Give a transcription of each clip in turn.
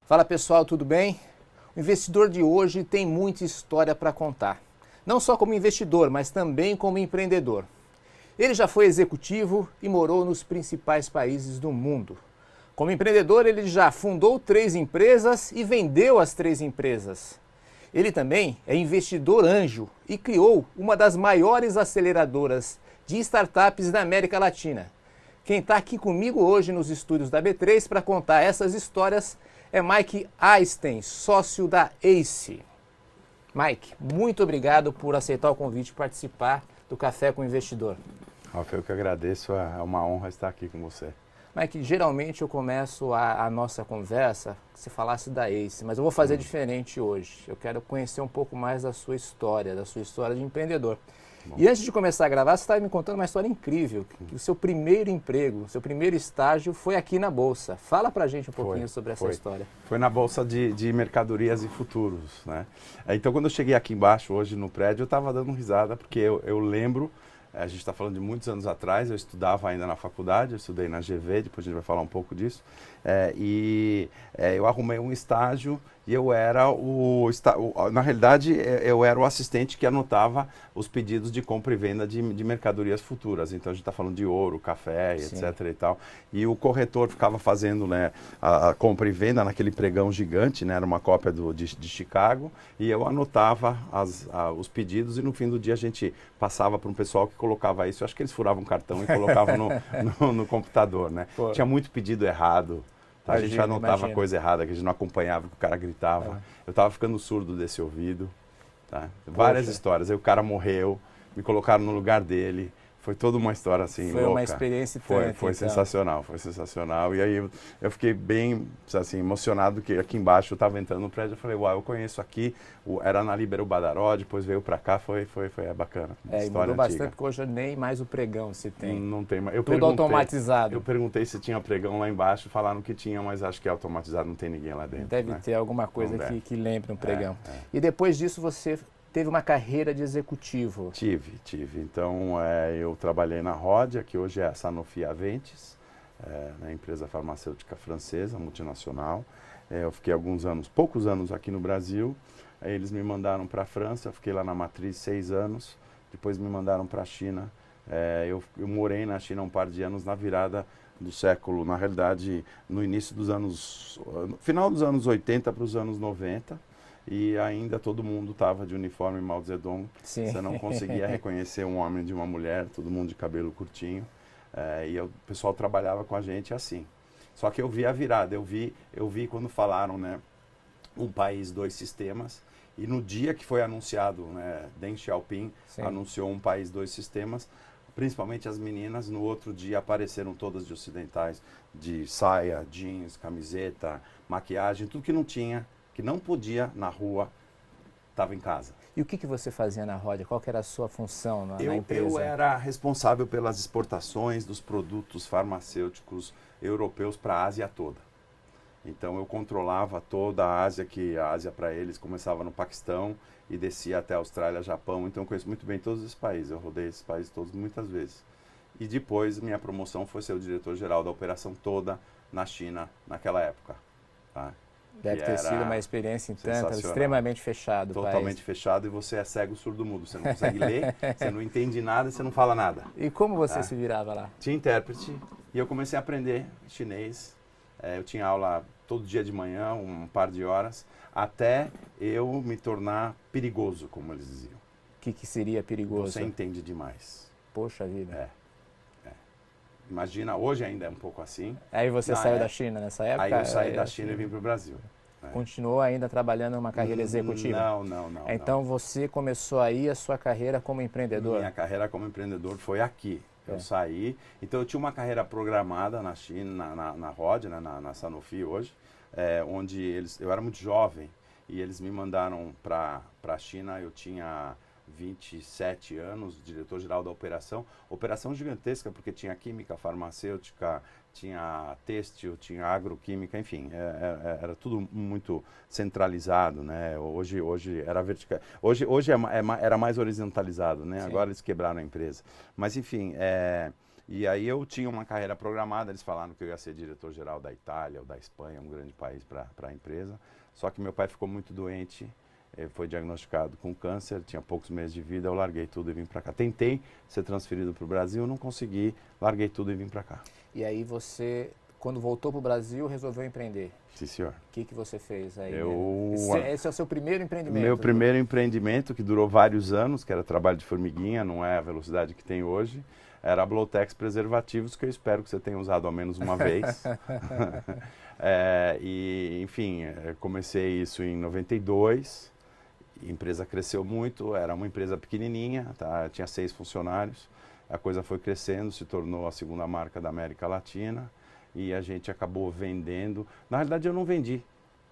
Fala pessoal, tudo bem? O investidor de hoje tem muita história para contar. Não só como investidor, mas também como empreendedor. Ele já foi executivo e morou nos principais países do mundo. Como empreendedor, ele já fundou 3 empresas e vendeu as 3 empresas. Ele também é investidor anjo e criou uma das maiores aceleradoras de startups da América Latina. Quem está aqui comigo hoje nos estúdios da B3 para contar essas histórias é Mike Eysten, sócio da ACE. Mike, muito obrigado por aceitar o convite e participar do Café com o Investidor. Rafael, eu que agradeço, é uma honra estar aqui com você. Mike, geralmente eu começo a nossa conversa que você falasse da ACE, mas eu vou fazer diferente hoje. Eu quero conhecer um pouco mais da sua história de empreendedor. Bom. E antes de começar a gravar, você estava me contando uma história incrível, que o seu primeiro emprego, o seu primeiro estágio foi aqui na Bolsa. Fala pra gente um pouquinho sobre essa história. Foi na Bolsa de Mercadorias e Futuros, né? Então, quando eu cheguei aqui embaixo, hoje no prédio, eu estava dando risada, porque eu lembro, a gente está falando de muitos anos atrás, eu estudava ainda na faculdade, eu estudei na GV, depois a gente vai falar um pouco disso, eu arrumei um estágio e eu era na realidade, eu era o assistente que anotava os pedidos de compra e venda de mercadorias futuras. Então, a gente está falando de ouro, café, Sim. etc. e tal. E o corretor ficava fazendo, né, a compra e venda naquele pregão gigante, né, era uma cópia de Chicago, e eu anotava os pedidos e no fim do dia a gente passava para um pessoal que colocava isso. Eu acho que eles furavam um cartão e colocavam no computador, né? Pô. Tinha muito pedido errado. A gente anotava coisa errada, que a gente não acompanhava, que o cara gritava. Eu estava ficando surdo desse ouvido. Tá? Várias histórias. Aí o cara morreu, me colocaram no lugar dele. Foi toda uma história assim, foi louca. Uma experiência foi então. sensacional, foi sensacional. E aí eu fiquei bem assim, emocionado que aqui embaixo eu estava entrando no prédio, eu falei, uau, eu conheço aqui, era na Líbero Badaró, depois veio para cá, foi bacana. E mudou bastante, porque hoje nem mais o pregão se tem. Não tem mais. Tudo automatizado. Eu perguntei se tinha pregão lá embaixo, falaram que tinha, mas acho que é automatizado, não tem ninguém lá dentro. Deve ter alguma coisa que lembre um pregão. E depois disso você teve uma carreira de executivo. Tive. Então, eu trabalhei na Rodia, que hoje é a Sanofi Aventis, na empresa farmacêutica francesa, multinacional. Eu fiquei poucos anos aqui no Brasil. Aí eles me mandaram para a França, eu fiquei lá na matriz 6 anos. Depois me mandaram para a China. Eu morei na China um par de anos na virada do século, na realidade, no início final dos anos 80 para os anos 90. E ainda todo mundo estava de uniforme Mao Zedong. Sim. Você não conseguia reconhecer um homem de uma mulher, todo mundo de cabelo curtinho. E o pessoal trabalhava com a gente assim. Só que eu vi a virada, eu vi quando falaram, né, um país, 2 sistemas. E no dia que foi anunciado, né, Deng Xiaoping anunciou um país, 2 sistemas, principalmente as meninas, no outro dia apareceram todas de ocidentais, de saia, jeans, camiseta, maquiagem, tudo que não tinha, que não podia na rua, estava em casa. E o que você fazia na Rodia? Qual que era a sua função na empresa? Eu era responsável pelas exportações dos produtos farmacêuticos europeus para a Ásia toda. Então eu controlava toda a Ásia, que a Ásia para eles começava no Paquistão e descia até a Austrália, Japão. Então eu conheço muito bem todos esses países, eu rodei esses países todos muitas vezes. E depois minha promoção foi ser o diretor-geral da operação toda na China naquela época. Tá? Deve ter sido uma experiência, então, extremamente fechado. Totalmente fechado, e você é cego, surdo, mudo. Você não consegue ler, você não entende nada e você não fala nada. E como você se virava lá? Tinha intérprete e eu comecei a aprender chinês. Eu tinha aula todo dia de manhã, um par de horas, até eu me tornar perigoso, como eles diziam. O que seria perigoso? Você entende demais. Poxa vida. Imagina, hoje ainda é um pouco assim. Aí você saiu da China nessa época? Aí eu saí da China e vim para o Brasil. Continuou ainda trabalhando em uma carreira executiva? Não. Então você começou aí a sua carreira como empreendedor? Minha carreira como empreendedor foi aqui. Eu saí, então eu tinha uma carreira programada na China, na Rodia, né, na Sanofi hoje, onde eu era muito jovem e eles me mandaram para a China, eu tinha 27 anos, diretor-geral da operação gigantesca, porque tinha química, farmacêutica, tinha têxtil, tinha agroquímica, enfim, era tudo muito centralizado, né? Hoje era vertical, hoje era mais horizontalizado, né? Sim. Agora eles quebraram a empresa, mas enfim, E aí eu tinha uma carreira programada, eles falaram que eu ia ser diretor-geral da Itália ou da Espanha, um grande país para a empresa. Só que meu pai ficou muito doente, foi diagnosticado com câncer, tinha poucos meses de vida, eu larguei tudo e vim para cá. Tentei ser transferido para o Brasil, não consegui, larguei tudo e vim para cá. E aí você, quando voltou para o Brasil, resolveu empreender? Sim, senhor. O que você fez aí? Esse é o seu primeiro empreendimento? Meu primeiro empreendimento, que durou vários anos, que era trabalho de formiguinha, não é a velocidade que tem hoje, era a Blowtex Preservativos, que eu espero que você tenha usado ao menos uma vez. E, enfim, comecei isso em 92, a empresa cresceu muito, era uma empresa pequenininha, tá? Tinha 6 funcionários, a coisa foi crescendo, se tornou a segunda marca da América Latina e a gente acabou vendendo. Na realidade eu não vendi,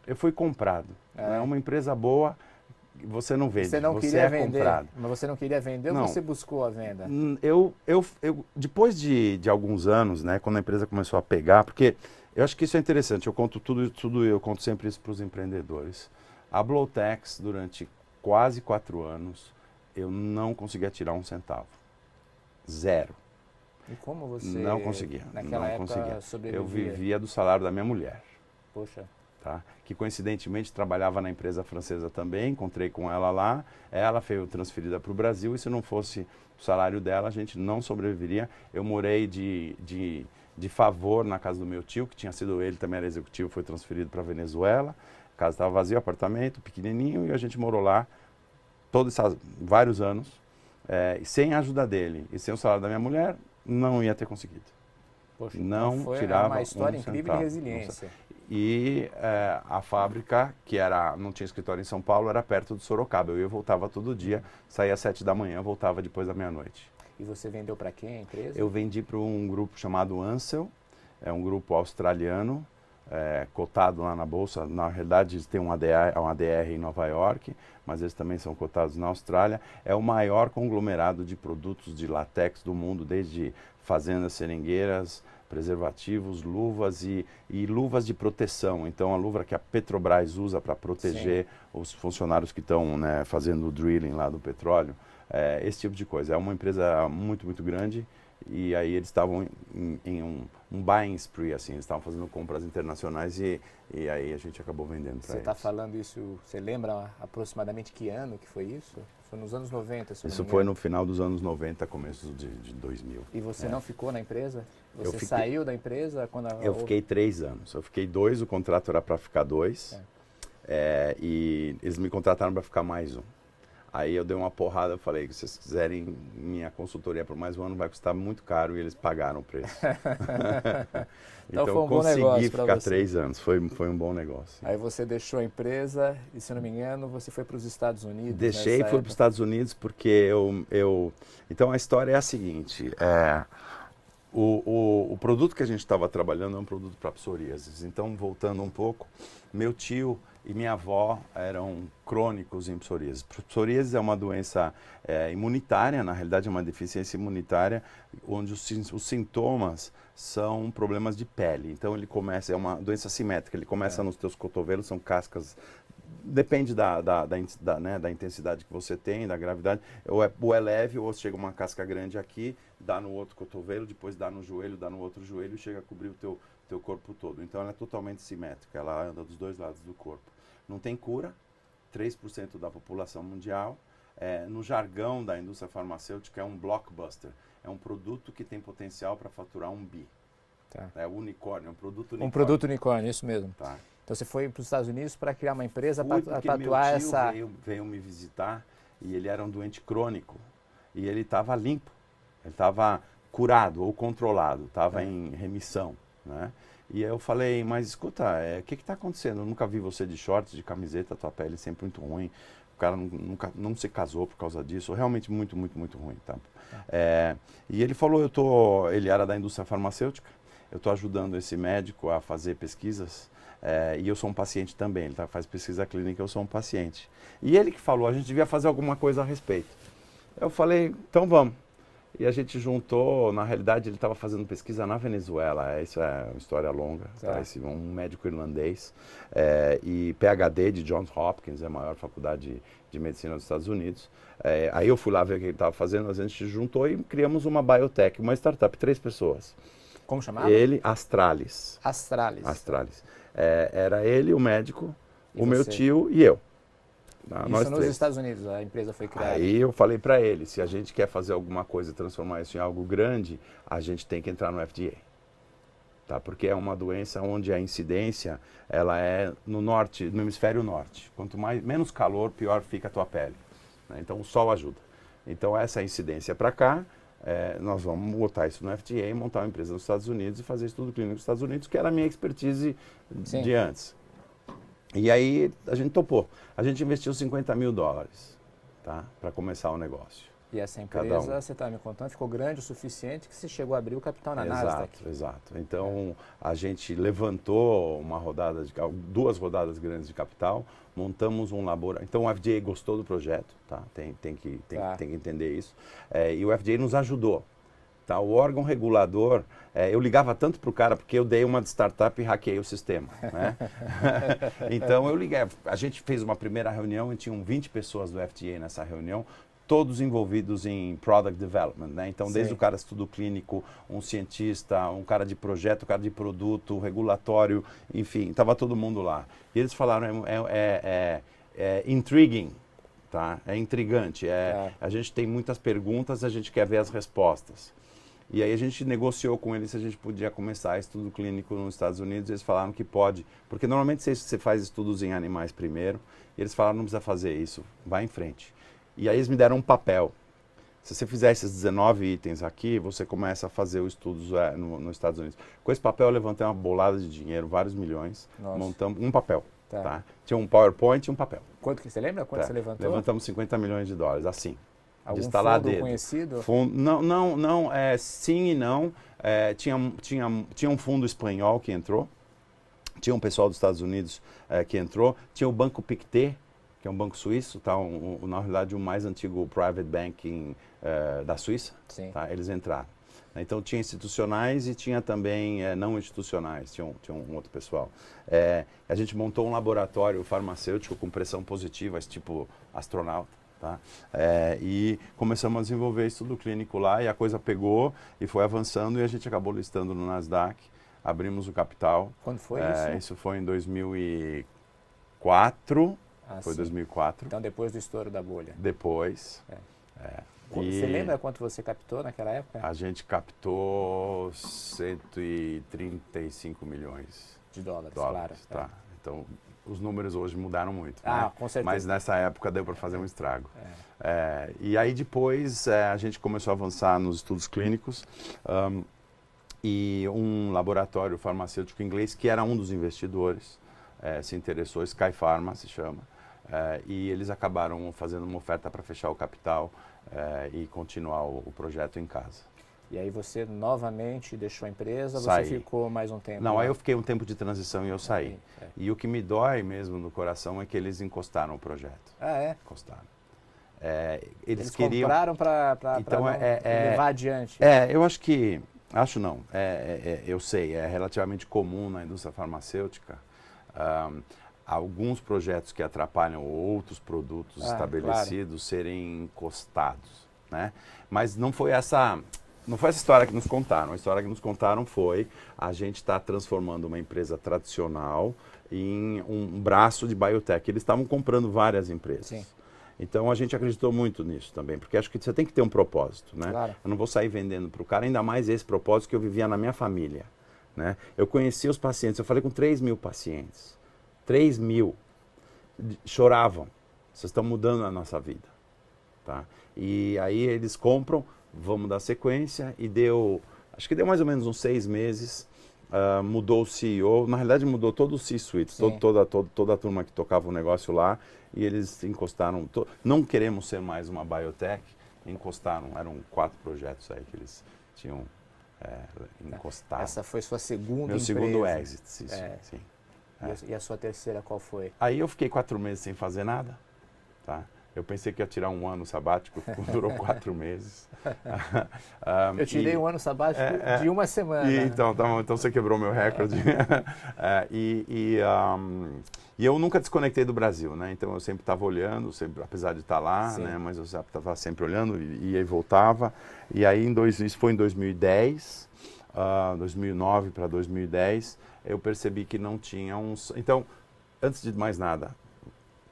eu fui comprado. É uma empresa boa, você não vende, você é comprado. Mas você não queria vender ou você buscou a venda? Depois de alguns anos, né, quando a empresa começou a pegar, porque eu acho que isso é interessante, eu conto eu conto sempre isso para os empreendedores. A Blowtex, durante quase 4 anos, eu não conseguia tirar um centavo. Zero. E como você, não conseguia, naquela época, sobrevivia? Eu vivia do salário da minha mulher. Poxa. Tá? Que coincidentemente trabalhava na empresa francesa também, encontrei com ela lá, ela foi transferida para o Brasil e se não fosse o salário dela, a gente não sobreviveria. Eu morei de favor na casa do meu tio, que tinha sido ele, também era executivo, foi transferido para a Venezuela, a casa estava vazia, apartamento pequenininho, e a gente morou lá vários anos, sem a ajuda dele e sem o salário da minha mulher, não ia ter conseguido. Poxa, não foi tirava uma história incrível de centavo, resiliência. E a fábrica, que não tinha escritório em São Paulo, era perto de Sorocaba. Eu voltava todo dia, saía às 7 da manhã, voltava depois da meia-noite. E você vendeu para quem a empresa? Eu vendi para um grupo chamado Ansell, é um grupo australiano, cotado lá na Bolsa. Na realidade, eles têm um ADR em Nova York, mas eles também são cotados na Austrália. É o maior conglomerado de produtos de látex do mundo, desde fazendas seringueiras, preservativos, luvas e luvas de proteção. Então, a luva que a Petrobras usa para proteger os funcionários que estão, né, fazendo o drilling lá do petróleo, esse tipo de coisa. É uma empresa muito, muito grande e aí eles estavam em um buying spree, assim, eles estavam fazendo compras internacionais e aí a gente acabou vendendo para eles. Você está falando isso, você lembra aproximadamente que ano que foi isso? Foi nos anos 90, se Isso foi no final dos anos 90, começo de 2000. E você não ficou na empresa? Você saiu da empresa quando Eu fiquei 3 anos. Eu fiquei 2, o contrato era para ficar 2. E eles me contrataram para ficar mais 1. Aí eu dei uma porrada, eu falei, se vocês quiserem minha consultoria por mais 1 ano, vai custar muito caro, e eles pagaram o preço. Então foi eu um bom negócio consegui ficar você. 3 anos, foi um bom negócio. Aí você deixou a empresa e, se não me engano, você foi para os Estados Unidos. Deixei e fui para os Estados Unidos porque Então a história é a seguinte, o produto que a gente estava trabalhando é um produto para psoríase. Então, voltando um pouco, meu tio e minha avó eram crônicos em psoríase. Psoríase é uma doença imunitária, na realidade é uma deficiência imunitária, onde os sintomas são problemas de pele. Então ele começa, é uma doença simétrica, ele começa nos teus cotovelos, são cascas, depende da intensidade que você tem, da gravidade, ou é leve, ou chega uma casca grande aqui, dá no outro cotovelo, depois dá no joelho, dá no outro joelho e chega a cobrir o teu corpo todo. Então ela é totalmente simétrica, ela anda dos 2 lados do corpo. Não tem cura, 3% da população mundial. No jargão da indústria farmacêutica é um blockbuster. É um produto que tem potencial para faturar 1 bi. Tá. É unicórnio, é um produto unicórnio. Um produto unicórnio, isso mesmo. Tá. Então você foi para os Estados Unidos para criar uma empresa para atuar essa... Meu tio veio me visitar e ele era um doente crônico. E ele estava limpo, ele estava curado ou controlado, estava em remissão, né? E aí eu falei, mas escuta, o que está acontecendo? Eu nunca vi você de shorts, de camiseta, tua pele sempre muito ruim. O cara não se casou por causa disso, realmente muito, muito, muito ruim. Tá? E ele falou, ele era da indústria farmacêutica, eu estou ajudando esse médico a fazer pesquisas e eu sou um paciente também, ele faz pesquisa clínica, eu sou um paciente. E ele que falou, a gente devia fazer alguma coisa a respeito. Eu falei, então vamos. E a gente juntou, na realidade ele estava fazendo pesquisa na Venezuela, isso é uma história longa, tá? Um médico irlandês, e PhD de Johns Hopkins, é a maior faculdade de medicina dos Estados Unidos. Aí eu fui lá ver o que ele estava fazendo, a gente juntou e criamos uma biotech, uma startup, 3 pessoas. Como chamava? Ele, Astralis. Astralis. Astralis. Era ele, o médico, E o meu você? tio e eu. Isso Nós nos 3. Estados Unidos, a empresa foi criada. Aí eu falei para ele, se a gente quer fazer alguma coisa e transformar isso em algo grande, a gente tem que entrar no FDA. Tá? Porque é uma doença onde a incidência ela é no norte, no hemisfério norte. Quanto menos calor, pior fica a tua pele. Né? Então o sol ajuda. Então essa incidência para cá, nós vamos botar isso no FDA, montar uma empresa nos Estados Unidos e fazer estudo clínico nos Estados Unidos, que era a minha expertise de antes. E aí a gente topou. A gente investiu $50 mil, tá? Para começar o negócio. E essa empresa, você está me contando, ficou grande o suficiente que você chegou a abrir o capital na Nasdaq. Exato. Então, a gente levantou uma rodada 2 rodadas grandes de capital, montamos um laboratório. Então, o FDA gostou do projeto, tá? Tem que entender isso. E o FDA nos ajudou. Tá? O órgão regulador, eu ligava tanto para o cara porque eu dei uma de startup e hackeei o sistema. Né? Então, eu liguei. A gente fez uma primeira reunião e tinham 20 pessoas do FDA nessa reunião, todos envolvidos em product development, né? Então, desde o cara de estudo clínico, um cientista, um cara de projeto, um cara de produto, regulatório, enfim, estava todo mundo lá. E eles falaram, intriguing, tá? É intrigante, a gente tem muitas perguntas, a gente quer ver as respostas. E aí a gente negociou com eles se a gente podia começar estudo clínico nos Estados Unidos, eles falaram que pode, porque normalmente você faz estudos em animais primeiro, e eles falaram, não precisa fazer isso, vai em frente. E aí eles me deram um papel. Se você fizer esses 19 itens aqui, você começa a fazer os estudos nos Estados Unidos. Com esse papel eu levantei uma bolada de dinheiro, vários milhões. Nossa. Montamos um papel. Tá? Tinha um PowerPoint e um papel. Quanto que você lembra? Quanto você levantou? Levantamos $50 milhões, assim. Algum de instalar fundo dedo. Conhecido? Não, sim e não. Tinha um fundo espanhol que entrou. Tinha um pessoal dos Estados Unidos que entrou. Tinha o Banco Pictet, que é um banco suíço, tá? Na realidade o mais antigo private banking da Suíça. Tá? Eles entraram. Então tinha institucionais e tinha também não institucionais, tinha um outro pessoal. A gente montou um laboratório farmacêutico com pressão positiva, tipo astronauta. Tá? E começamos a desenvolver estudo clínico lá e a coisa pegou e foi avançando e a gente acabou listando no Nasdaq, abrimos o capital. Quando foi isso? Isso foi em 2004. Foi 2004. Então, depois do estouro da bolha. Depois. Você lembra quanto você captou naquela época? A gente captou 135 milhões de dólares, claro. Tá. Então, os números hoje mudaram muito. Ah, né? com certeza. Mas nessa época deu para fazer um estrago. E aí depois a gente começou a avançar nos estudos clínicos. E um laboratório farmacêutico inglês, que era um dos investidores, se interessou, Sky Pharma se chama. E eles acabaram fazendo uma oferta para fechar o capital e continuar o projeto em casa. E aí você novamente deixou a empresa, Saí. Você ficou mais um tempo? Não, aí eu fiquei um tempo de transição e eu saí. E o que me dói mesmo no coração é que eles encostaram o projeto. Ah, é? Encostaram. Eles queriam... compraram para então, levar adiante? Eu acho que... Acho não. Eu sei, é relativamente comum na indústria farmacêutica alguns projetos que atrapalham outros produtos estabelecidos serem encostados, né? Mas não foi essa história que nos contaram. A história que nos contaram foi a gente está transformando uma empresa tradicional em um braço de biotech. Eles estavam comprando várias empresas. Sim. Então a gente acreditou muito nisso também, porque acho que você tem que ter um propósito, né? Claro. Eu não vou sair vendendo para o cara, ainda mais esse propósito que eu vivia na minha família, né? Eu conheci os pacientes, eu falei com 3 mil pacientes. 3 mil choravam. Vocês estão mudando a nossa vida. Tá? E aí eles compram, vamos dar sequência, e acho que deu mais ou menos uns 6 meses, mudou o CEO, na realidade mudou todo o C-suite, toda a turma que tocava o negócio lá, e eles encostaram, não queremos ser mais uma biotech, encostaram, eram 4 projetos aí que eles tinham encostado. Essa foi sua segunda Meu empresa? segundo exit, sim. E a sua terceira qual foi? Aí eu fiquei 4 meses sem fazer nada, tá? Eu pensei que ia tirar um ano sabático, durou 4 meses. Eu tirei um ano sabático de uma semana. Então você quebrou meu recorde. E eu nunca desconectei do Brasil, né? Então eu sempre estava olhando, sempre, apesar de estar lá, né? Mas eu estava sempre olhando, ia e voltava. E aí isso foi em 2010, 2009 para 2010, eu percebi que não tinha uns... Então, antes de mais nada,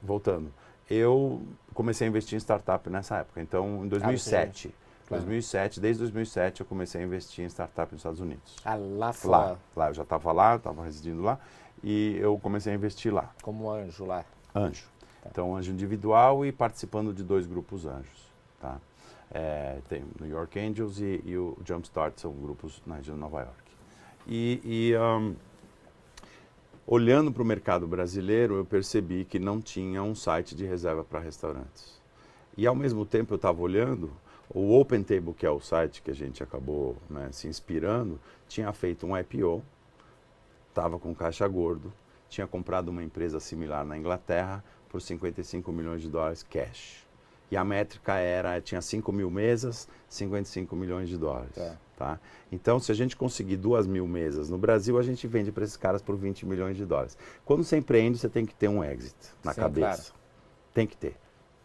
voltando, eu comecei a investir em startup nessa época. Então, em 2007, desde 2007 eu comecei a investir em startup nos Estados Unidos. Lá fora? Lá, eu já estava lá, eu estava residindo lá e eu comecei a investir lá. Como anjo lá? Anjo. Tá. Então, anjo individual e participando de 2 grupos anjos. Tá? Tem o New York Angels e o Jumpstart, são grupos na região de Nova York. Olhando para o mercado brasileiro, eu percebi que não tinha um site de reserva para restaurantes. E ao mesmo tempo eu estava olhando, o OpenTable, que é o site que a gente acabou, né, se inspirando, tinha feito um IPO, estava com caixa gordo, tinha comprado uma empresa similar na Inglaterra por 55 milhões de dólares cash. E a métrica tinha 5 mil mesas, 55 milhões de dólares. Tá? Então, se a gente conseguir 2.000 mesas no Brasil, a gente vende para esses caras por 20 milhões de dólares. Quando você empreende, você tem que ter um exit na cabeça. Claro. Tem que ter.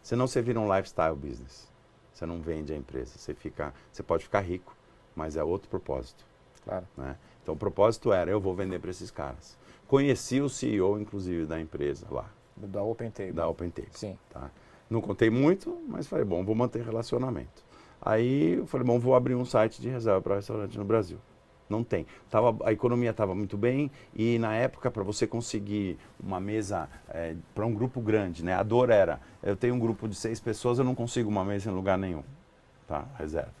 Senão você vira um lifestyle business. Você não vende a empresa. Você pode ficar rico, mas é outro propósito. Claro. Né? Então, o propósito era, eu vou vender para esses caras. Conheci o CEO, inclusive, da empresa lá. Da OpenTable. Da OpenTable. Sim. Tá? Não contei muito, mas falei, bom, vou manter relacionamento. Aí eu falei, bom, vou abrir um site de reserva para restaurante no Brasil. Não tem. A economia estava muito bem e na época para você conseguir uma mesa para um grupo grande, né? A dor era, eu tenho um grupo de 6 pessoas, eu não consigo uma mesa em lugar nenhum, tá? Reserva.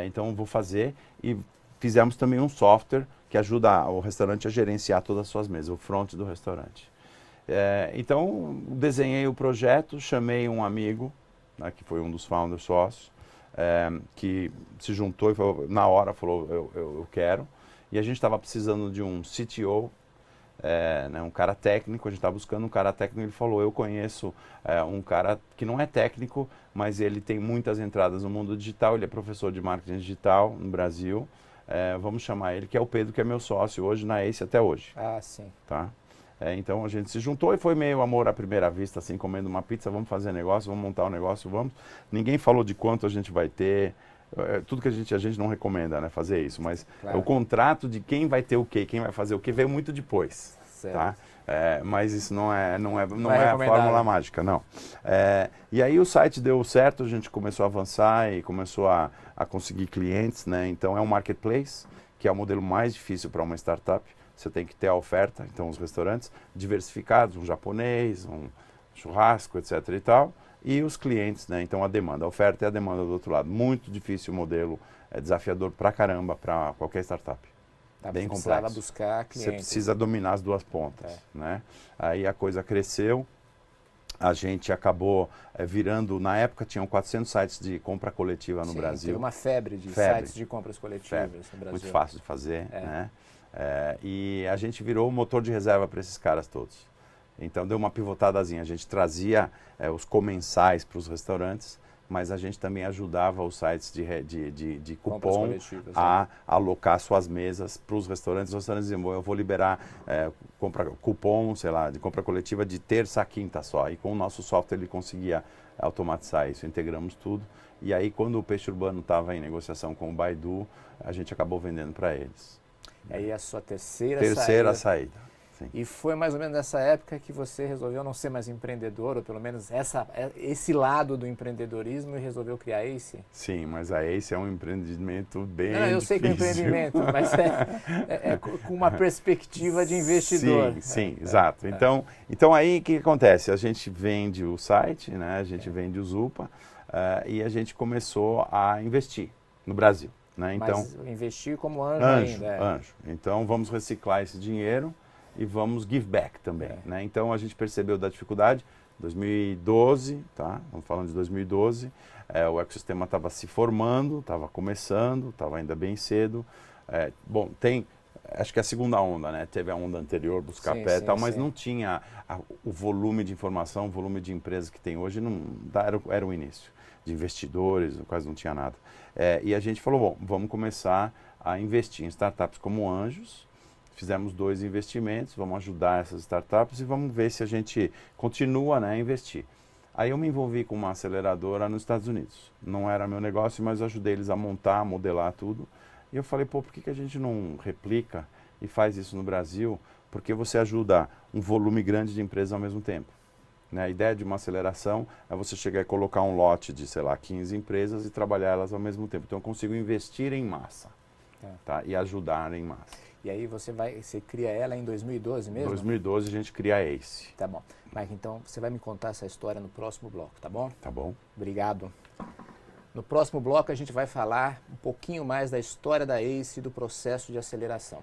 Então eu vou fazer e fizemos também um software que ajuda o restaurante a gerenciar todas as suas mesas, o front do restaurante. Então desenhei o projeto, chamei um amigo, né, que foi um dos founders sócios, que se juntou e falou, na hora falou, eu quero. E a gente estava precisando de um CTO, né, um cara técnico, a gente estava buscando um cara técnico, ele falou, eu conheço um cara que não é técnico, mas ele tem muitas entradas no mundo digital, ele é professor de marketing digital no Brasil, vamos chamar ele, que é o Pedro, que é meu sócio hoje na Ace até hoje. Ah, sim. Tá? Então a gente se juntou e foi meio amor à primeira vista, assim, comendo uma pizza, vamos fazer negócio, vamos montar um negócio, vamos. Ninguém falou de quanto a gente vai ter, tudo que a gente não recomenda, né, fazer isso, mas claro. O contrato de quem vai ter o quê, quem vai fazer o quê, veio muito depois, certo. Tá? Mas isso não é a fórmula mágica, não. E aí o site deu certo, a gente começou a avançar e começou a conseguir clientes, né, então é um marketplace, que é o modelo mais difícil para uma startup. Você tem que ter a oferta, então os restaurantes diversificados, um japonês, um churrasco, etc. e tal, e os clientes, né? Então a demanda, a oferta e a demanda do outro lado. Muito difícil o modelo, desafiador pra caramba para qualquer startup. Bem complexo. Buscar clientes. Você precisa dominar as duas pontas, né? Aí a coisa cresceu, a gente acabou virando, na época tinham 400 sites de compra coletiva no Brasil. Teve uma febre de sites de compras coletivas no Brasil. Muito fácil de fazer, né? E a gente virou o motor de reserva para esses caras todos. Então deu uma pivotadazinha, a gente trazia os comensais para os restaurantes, mas a gente também ajudava os sites de cupom a alocar suas mesas para os restaurantes. Os restaurantes diziam, eu vou liberar cupom, sei lá, de compra coletiva de terça a quinta só. E com o nosso software ele conseguia automatizar isso, integramos tudo. E aí quando o Peixe Urbano estava em negociação com o Baidu, a gente acabou vendendo para eles. Aí a sua terceira saída. Sim. E foi mais ou menos nessa época que você resolveu não ser mais empreendedor, ou pelo menos esse lado do empreendedorismo, e resolveu criar a Ace? Sim, mas a Ace é um empreendimento bem difícil. Eu sei que é um empreendimento, mas é com uma perspectiva de investidor. Sim, exato. Então aí o que acontece? A gente vende o site, né? A gente vende o Zupa, e a gente começou a investir no Brasil. Né? Então, mas investir como anjo ainda. Anjo. Então vamos reciclar esse dinheiro e vamos give back também. Né? Então a gente percebeu da dificuldade, 2012, tá? Vamos falando de 2012, o ecossistema estava se formando, estava começando, estava ainda bem cedo. Bom, tem acho que é a segunda onda, né? Teve a onda anterior, Buscapé e tal, mas não tinha o volume de informação, o volume de empresas que tem hoje, não, era o início. De investidores, quase não tinha nada. E a gente falou, bom, vamos começar a investir em startups como Anjos. Fizemos 2 investimentos, vamos ajudar essas startups e vamos ver se a gente continua, né, a investir. Aí eu me envolvi com uma aceleradora nos Estados Unidos. Não era meu negócio, mas eu ajudei eles a montar, a modelar tudo. E eu falei, pô, por que a gente não replica e faz isso no Brasil? Porque você ajuda um volume grande de empresas ao mesmo tempo. Né? A ideia de uma aceleração é você chegar e colocar um lote de, sei lá, 15 empresas e trabalhar elas ao mesmo tempo. Então eu consigo investir em massa, tá? E ajudar em massa. E aí você cria ela em 2012 mesmo? Em 2012 a gente cria a ACE. Tá bom. Mike, então você vai me contar essa história no próximo bloco, tá bom? Tá bom. Obrigado. No próximo bloco a gente vai falar um pouquinho mais da história da ACE e do processo de aceleração.